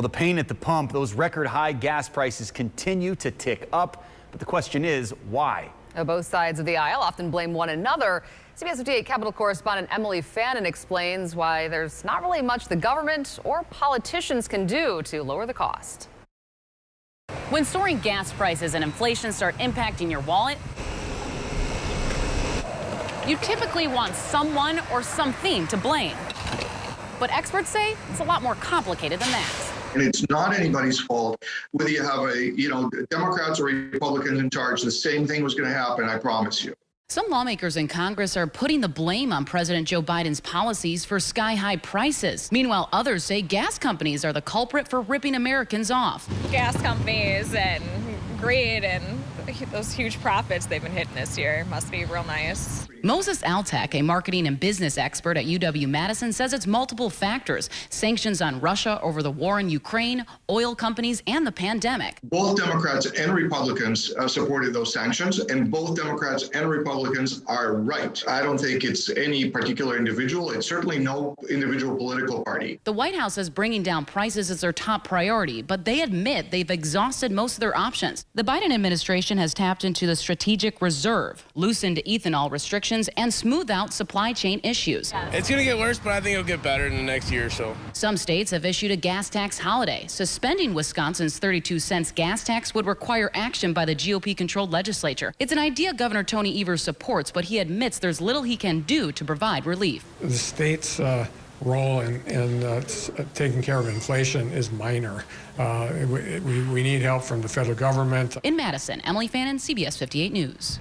Well, the pain at the pump, those record high gas prices continue to tick up. But the question is, why? Both sides of the aisle often blame one another. CBS 58 Capitol correspondent Emily Fannin explains why there's not really much the government or politicians can do to lower the cost. When soaring gas prices and inflation start impacting your wallet, you typically want someone or something to blame. But experts say it's a lot more complicated than that. And it's not anybody's fault. Whether you have Democrats or Republicans in charge, the same thing was going to happen, I promise you. Some lawmakers in Congress are putting the blame on President Joe Biden's policies for sky-high prices. Meanwhile, others say gas companies are the culprit for ripping Americans off. Gas companies and greed and those huge profits they've been hitting this year must be real nice. Moses Altek, a marketing and business expert at UW-Madison, says it's multiple factors. Sanctions on Russia over the war in Ukraine, oil companies, and the pandemic. Both Democrats and Republicans supported those sanctions, and both Democrats and Republicans are right. I don't think it's any particular individual. It's certainly no individual political party. The White House says bringing down prices is their top priority, but they admit they've exhausted most of their options. The Biden administration has tapped into the strategic reserve, loosened ethanol restrictions, and smooth out supply chain issues. It's going to get worse, but I think it'll get better in the next year or so. Some states have issued a gas tax holiday. Suspending Wisconsin's 32-cent gas tax would require action by the GOP-controlled legislature. It's an idea Governor Tony Evers supports, but he admits there's little he can do to provide relief. The state's role in taking care of inflation is minor. We need help from the federal government. In Madison, Emily Fannin, CBS 58 News.